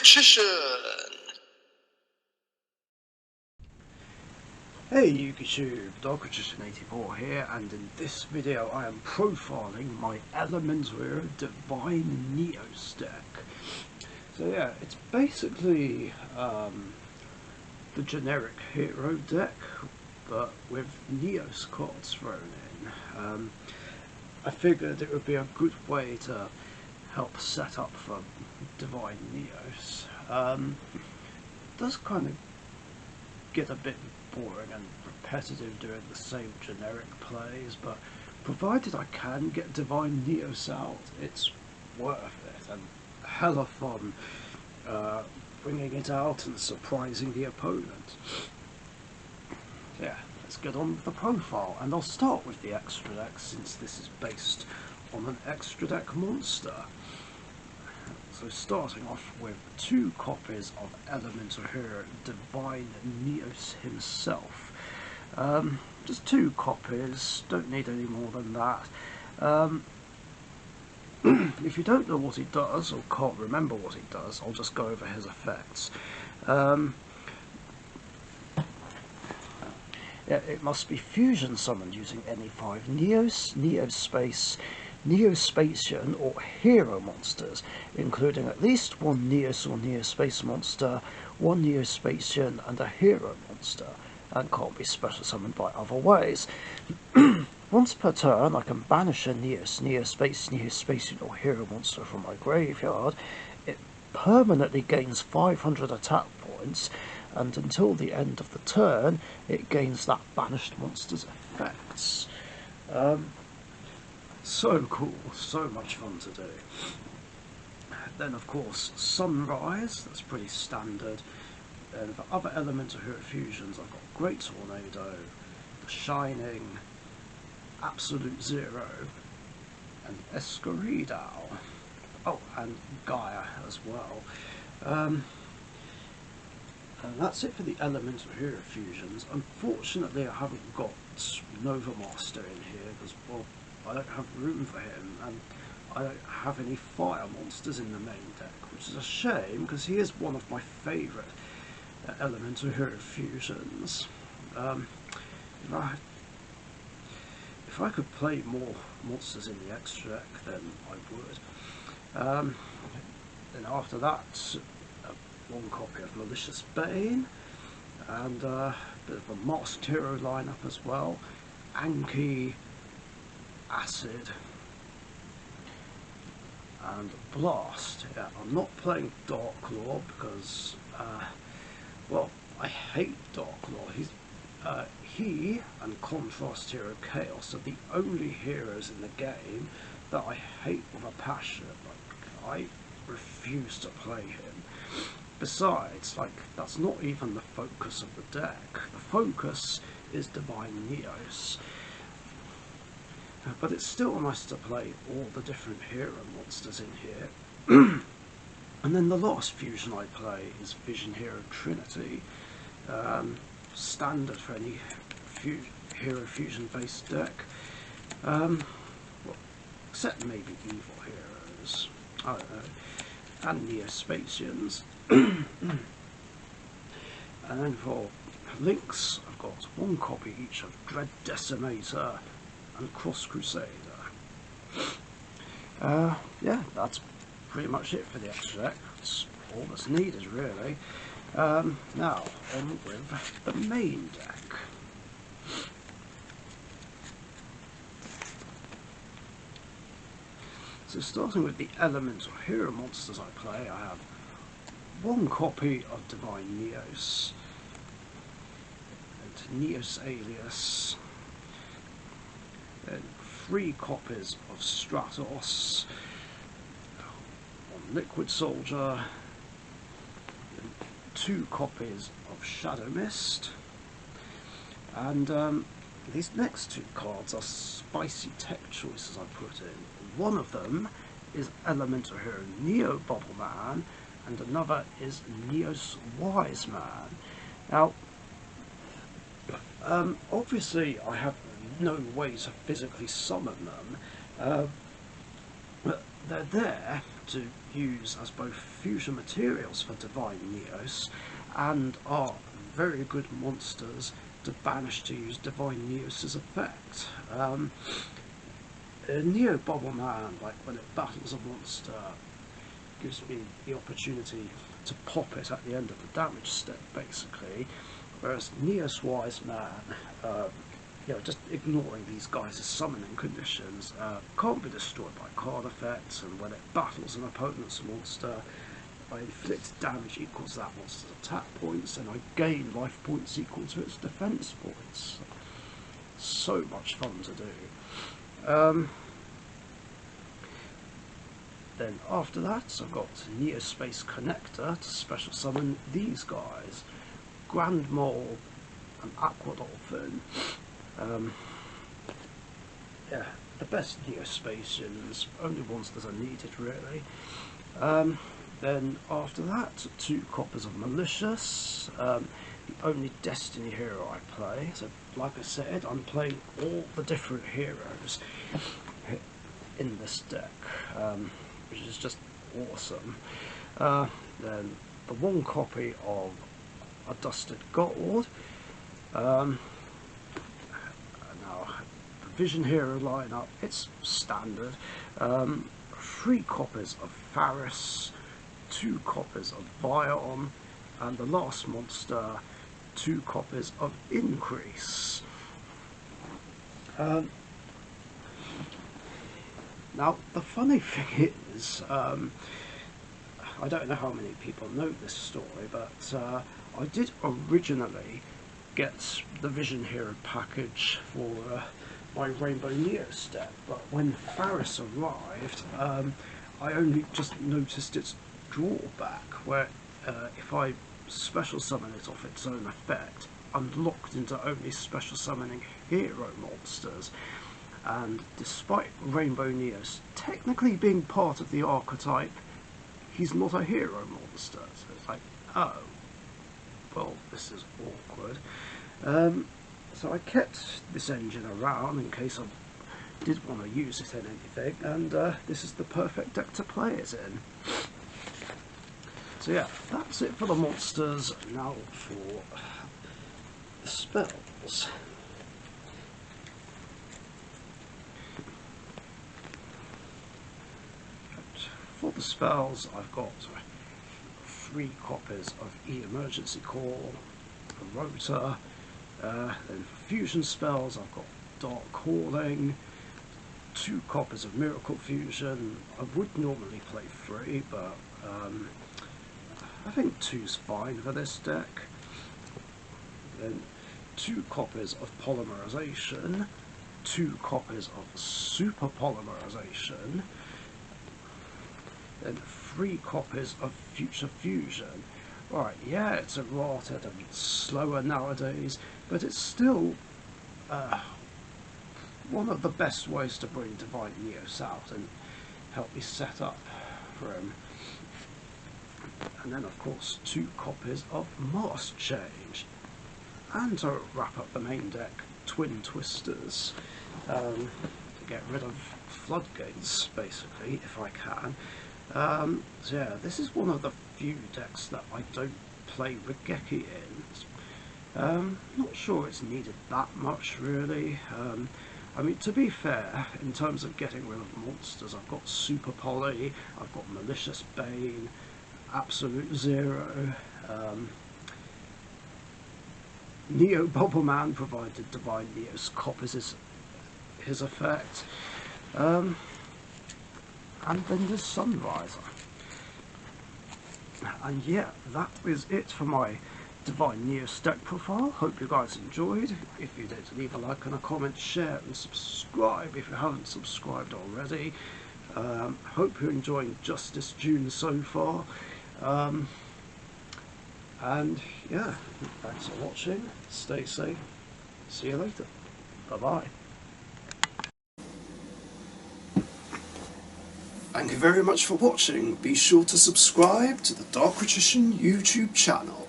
Richician! Hey YouTube, Richician84 here, and in this video I am profiling my Elementor Divine Neos deck. So yeah, it's basically the generic hero deck, but with Neos cards thrown in. I figured it would be a good way to help set up for Divine Neos. It does kind of get a bit boring and repetitive doing the same generic plays, but provided I can get Divine Neos out, it's worth it and hella fun bringing it out and surprising the opponent. Yeah, let's get on with the profile, and I'll start with the extra deck since this is based on an extra deck monster. So starting off with 2 copies of Elementor Hero Divine Neos himself. Just 2 copies, don't need any more than that. If you don't know what he does, or can't remember what he does, I'll just go over his effects. Yeah, it must be fusion summoned using any 5 Neos, Neospatian or hero monsters, including at least 1 Neos or Neospace monster, 1 Neospatian and a hero monster, and can't be special summoned by other ways. Once per turn I can banish a Neos, Neospace, Neospatian or hero monster from my graveyard. It permanently gains 500 attack points, and until the end of the turn it gains that banished monster's effects. So cool, so much fun to do. Then of course Sunrise, that's pretty standard. And for other Elementor Hero fusions I've got Great Tornado, The Shining, Absolute Zero, and Escoridal. Oh, and Gaia as well. And that's it for the Elementor Hero fusions. Unfortunately I haven't got Nova Master in here because, well, I don't have room for him, and I don't have any fire monsters in the main deck, which is a shame because he is one of my favourite Elementor Hero fusions. If I could play more monsters in the extra deck, then I would. Then after that, 1 copy of Malicious Bane, and a bit of a Masked Hero lineup as well. Anki, Acid, and Blast. Yeah, I'm not playing Darklaw because, well, I hate Darklaw. He and Contrast Hero Chaos are the only heroes in the game that I hate with a passion. Like, I refuse to play him. Besides, like, that's not even the focus of the deck. The focus is Divine Neos. But it's still nice to play all the different hero monsters in here. And then the last fusion I play is Vision Hero Trinity. Standard for any hero fusion based deck. Well, except maybe evil heroes. I don't know. And Neospatians. And then for links, I've got 1 copy each of Dread Decimator and Cross Crusader. Yeah, that's pretty much it for the extra deck. That's all that's needed, really. Now, on with the main deck. So starting with the Elemental Hero monsters I play, I have 1 copy of Divine Neos, and Neos Alias, then 3 copies of Stratos, 1 Liquid Soldier, then 2 copies of Shadow Mist, and these next 2 cards are spicy tech choices I put in. One of them is Elementor Hero Neo Bubble Man, and another is Neos Wise Man. Now, obviously I have no way to physically summon them, but they're there, to use as both fusion materials for Divine Neos, and are very good monsters to banish to use Divine Neos' effect. Neo Bubble Man, like when it battles a monster, gives me the opportunity to pop it at the end of the damage step, basically. Whereas Neos Wise Man, you know, just ignoring these guys' summoning conditions, can't be destroyed by card effects, and when it battles an opponent's monster, I inflict damage equals that monster's attack points, and I gain life points equal to its defense points. So much fun to do. Then after that, I've got Neospace Connector to special summon these guys, Grand Mole and Aqua Dolphin. Yeah, the best Neospatians, only ones that are needed really. Then after that, 2 copies of Malicious, the only Destiny hero I play. So like I said, I'm playing all the different heroes in this deck, which is just awesome. Then the 1 copy of a Dusted God. Now, the Vision hero lineup, it's standard. 3 copies of Faris, 2 copies of Vion, and the last monster, 2 copies of Increase. Now, the funny thing is, I don't know how many people know this story, but I did originally get the Vision Hero package for my Rainbow Neos deck, but when Faris arrived, I only just noticed its drawback, where if I special summon it off its own effect, I'm locked into only special summoning hero monsters. And despite Rainbow Neos technically being part of the archetype, he's not a hero monster. So it's like, oh, well, this is awkward. So I kept this engine around in case I did want to use it in anything, and this is the perfect deck to play it in. So yeah, that's it for the monsters. Now for the spells. For the spells, I've got 3 copies of E-Emergency Call, a Rotor, then for fusion spells I've got Dark Calling, 2 copies of Miracle Fusion. I would normally play 3, but I think 2's fine for this deck. Then 2 copies of Polymerization, 2 copies of Super Polymerization, then 3 copies of Future Fusion. Right, yeah, it's errata and slower nowadays, but it's still one of the best ways to bring Divine Neos out and help me set up for him. And then of course 2 copies of Mask Change. And to wrap up the main deck, Twin Twisters, to get rid of floodgates basically, if I can. So yeah, this is one of the few decks that I don't play Regeki in. Not sure it's needed that much really. I mean, to be fair, in terms of getting rid of monsters, I've got Super Poly, I've got Malicious Bane, Absolute Zero, Neo Bubble Man, provided Divine Neos copies his effect. And then there's Sunriser. And yeah, that is it for my Divine Neos deck profile. Hope you guys enjoyed. If you did, leave a like and a comment, share and subscribe if you haven't subscribed already. Hope you're enjoying Justice June so far. And yeah, thanks for watching. Stay safe. See you later. Bye-bye. Thank you very much for watching. Be sure to subscribe to the Richician YouTube channel.